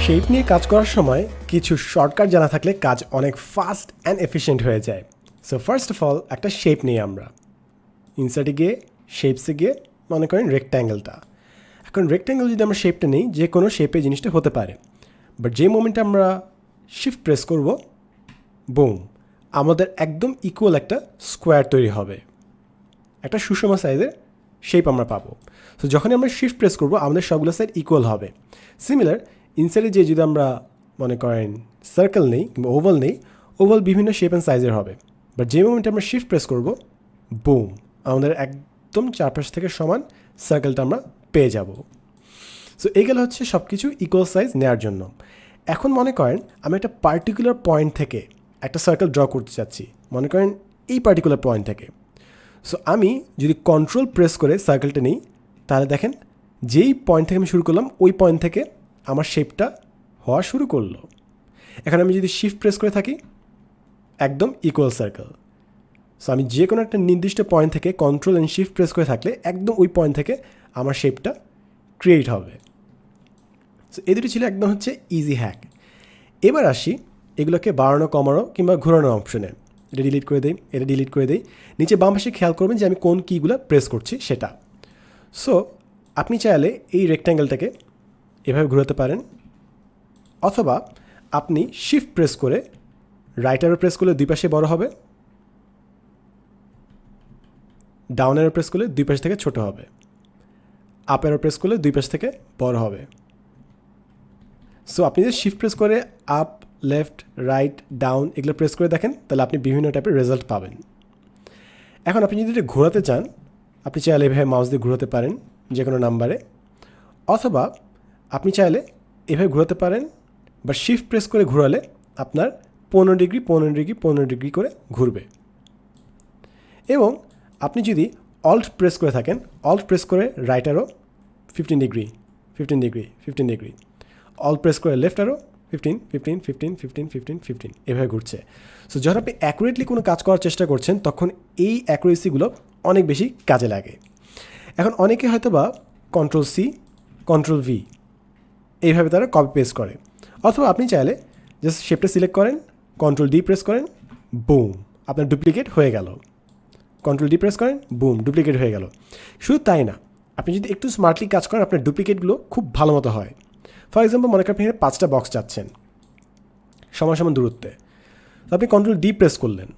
Shape নিয়ে কাজ করার সময় কিছু শর্টকাট জানা থাকলে কাজ অনেক ফাস্ট অ্যান্ড এফিশিয়েন্ট হয়ে যায়। সো ফার্স্ট অফ অল একটা শেপ নিই আমরা, ইনসার্টে গিয়ে শেপসে গিয়ে মনে করেন রেক্ট্যাঙ্গেলটা। এখন রেক্ট্যাঙ্গেল যদি আমরা শেপটা নিই, যে কোনো শেপে জিনিসটা হতে পারে, বাট যে মোমেন্টে আমরা শিফট প্রেস করব, বুম, আমাদের একদম ইকুয়াল একটা স্কোয়ার তৈরি হবে, একটা সুষম সাইজের শেপ আমরা পাবো। সো যখনই আমরা শিফট প্রেস করবো আমাদের সবগুলো সাইড ইকুয়াল হবে। সিমিলার ইনসাইডে যে যদি আমরা মনে করেন সার্কেল নেই কিংবা ওভাল নেই, ওভাল বিভিন্ন শেপ অ্যান্ড সাইজের হবে, বাট যে মোমেন্টে আমরা শিফট প্রেস করবো, বুম, আমাদের একদম চারপাশ থেকে সমান সার্কেলটা আমরা পেয়ে যাব। সো এইগুলো হচ্ছে সব কিছু ইকুয়াল সাইজ নেওয়ার জন্য। এখন মনে করেন আমি একটা পার্টিকুলার পয়েন্ট থেকে একটা সার্কেল ড্র করতে চাচ্ছি, মনে করেন এই পার্টিকুলার পয়েন্ট থেকে। সো আমি যদি কন্ট্রোল প্রেস করে সার্কেলটা নিই, তাহলে দেখেন যেই পয়েন্ট থেকে আমি শুরু করলাম ওই পয়েন্ট থেকে আমার শেপটা হওয়া শুরু করলো। এখন আমি যদি শিফট প্রেস করে থাকি, একদম ইকুয়াল সার্কেল। সো আমি যে কোনো একটা নির্দিষ্ট পয়েন্ট থেকে কন্ট্রোল অ্যান্ড শিফট প্রেস করে থাকলে একদম ওই পয়েন্ট থেকে আমার শেপটা ক্রিয়েট হবে। সো এই দুটি ছিল একদম হচ্ছে ইজি হ্যাক। এবার আসি এগুলোকে বাড়ানো, কমানো কিংবা ঘোরানো অপশনে। এটা ডিলিট করে দিই, এটা ডিলিট করে দিই। নিচে বাম পাশে খেয়াল করবেন যে আমি কোন কিগুলো প্রেস করছি সেটা। সো আপনি চাইলে এই রেক্ট্যাঙ্গেলটাকে এভাবে ঘোরাতে পারেন, অথবা আপনি শিফট প্রেস করে রাইট অ্যারো প্রেস করলে দুই পাশে বড় হবে, ডাউন অ্যারো প্রেস করলে দুই পাশ থেকে ছোট হবে, আপ অ্যারো প্রেস করলে দুই পাশ থেকে বড় হবে। সো আপনি যদি শিফট প্রেস করে আপ, লেফট, রাইট, ডাউন এগুলো প্রেস করে দেখেন, তাহলে আপনি বিভিন্ন টাইপের রেজাল্ট পাবেন। এখন আপনি যদি এটা ঘোরাতে চান, আপনি চাইলে এভাবে মাউস দিয়ে ঘোরাতে পারেন যে কোনো নাম্বারে, অথবা আপনি চাইলে এভাবে ঘোরাতে পারেন, বা শিফট প্রেস করে ঘোরালে আপনার 15 ডিগ্রি 15 ডিগ্রি 15 ডিগ্রি করে ঘুরবে। এবং আপনি যদি অল্ট প্রেস করে থাকেন, অল্ট প্রেস করে right arrow 15 degree 15 degree 15 degree, alt press করে লেফট অ্যারো 15 15 15 15 15 15 এভাবে ঘুরছে। সো যখন আপনি অ্যাকুরেটলি কোনো কাজ করার চেষ্টা করছেন, তখন এই অ্যাকুরেসিগুলো অনেক বেশি কাজে লাগে। এখন অনেকে হয়তো বা কন্ট্রোল সি, কন্ট্রোল ভি এইভাবে তারা কপি পেস্ট করে, অথবা আপনি চাইলে জাস্ট শেপটা সিলেক্ট করেন, কন্ট্রোল ডি প্রেস করেন, বুম, আপনার ডুপ্লিকেট হয়ে গেল। কন্ট্রোল ডি প্রেস করেন, বুম, ডুপ্লিকেট হয়ে গেল। শুধু তাই না, আপনি যদি একটু স্মার্টলি কাজ করেন, আপনার ডুপ্লিকেটগুলো খুব ভালো মতো হয়। ফর এক্সাম্পল মনে করেন আপনি এখানে 5টা বক্স চাচ্ছেন সমান সমান দূরত্বে, তো আপনি কন্ট্রোল ডি প্রেস করলেন।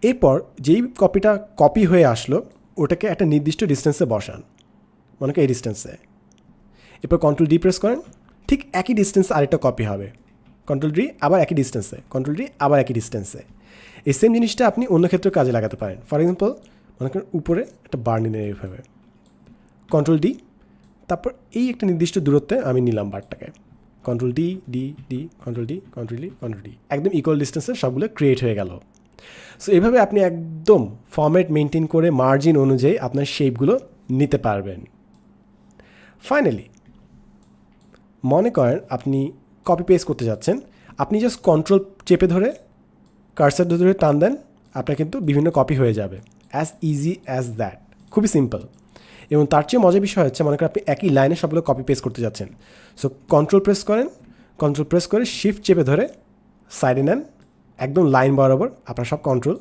এরপর যেই কপিটা কপি হয়ে আসলো ওটাকে একটা নির্দিষ্ট ডিস্টেন্সে বসান, মনে করেন এই ডিস্টেন্সে। এরপর কন্ট্রোল ডি প্রেস করেন, ঠিক একই ডিস্টেন্সে আরেকটা কপি হবে, কন্ট্রোল ডি আবার একই ডিস্টেন্সে, কন্ট্রোল ডি আবার একই ডিস্টেন্সে। এই সেম জিনিসটা আপনি অন্য ক্ষেত্রেও কাজে লাগাতে পারেন। ফর এক্সাম্পল মনে করেন উপরে একটা বার নিলেন এইভাবে, কন্ট্রোল ডি, তারপর এই একটা নির্দিষ্ট দূরত্বে আমি নিলাম বারটাকে, control D D D, control D, control D, control D, একদম ইকুয়াল ডিস্টেন্সে সবগুলো ক্রিয়েট হয়ে গেল। সো এইভাবে আপনি একদম ফরম্যাট মেনটেন করে মার্জিন অনুযায়ী আপনার শেপগুলো নিতে পারবেন। ফাইনালি মনে করেন আপনি কপি পেস্ট করতে যাচ্ছেন, আপনি জাস্ট কন্ট্রোল চেপে ধরে কার্সার ধরে টান দেন, আপনার কিন্তু বিভিন্ন কপি হয়ে যাবে। অ্যাজ ইজি অ্যাজ দ্যাট, খুবই সিম্পল। এবং তার চেয়ে মজার বিষয় হচ্ছে মনে করেন আপনি একই লাইনে সবগুলো কপি পেস্ট করতে যাচ্ছেন। সো কন্ট্রোল প্রেস করেন, কন্ট্রোল প্রেস করে শিফট চেপে ধরে সাইডে নেন, একদম লাইন বরাবর আপনার সব কন্ট্রোল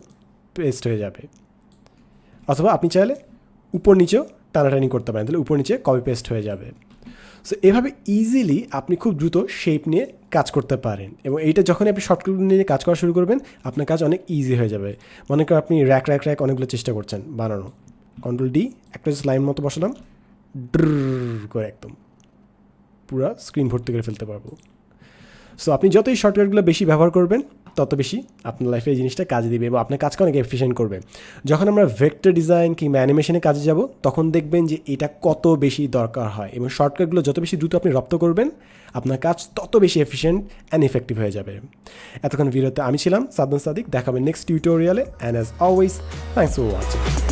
পেস্ট হয়ে যাবে। অথবা আপনি চাইলে উপর নিচেও টানাটানি করতে পারেন, তাহলে উপর নিচে কপি পেস্ট হয়ে যাবে। সো এভাবে ইজিলি আপনি খুব দ্রুত শেপ নিয়ে কাজ করতে পারেন। এবং এইটা যখন আপনি শর্টকাট নিয়ে কাজ করা শুরু করবেন, আপনার কাজ অনেক ইজি হয়ে যাবে। মনে করেন আপনি র্যাক র্যাক র্যাক অনেকগুলো চেষ্টা করছেন বানানো, কন্ট্রোল ডি একটা লাইন মতো বসালাম, ড্র করে একদম পুরো স্ক্রিন ভর্তি করে ফেলতে পারবো। সো আপনি যত এই শর্টকাটগুলো বেশি ব্যবহার করবেন, তত বেশি আপনার লাইফে এই জিনিসটা কাজে দিবে এবং আপনার কাজকে অনেক এফিশিয়েন্ট করবে। যখন আমরা ভেক্টর ডিজাইন কিংবা অ্যানিমেশনে কাজে যাব, তখন দেখবেন যে এটা কত বেশি দরকার হয়, এবং শর্টকাটগুলো যত বেশি দ্রুত আপনি রপ্ত করবেন, আপনার কাজ তত বেশি এফিশিয়েন্ট অ্যান্ড ইফেক্টিভ হয়ে যাবে। এতক্ষণ ভিডিওতে আমি ছিলাম সাদ্দাম সাদিক, দেখাবেন নেক্সট টিউটোরিয়ালে, and as always thanks for watching.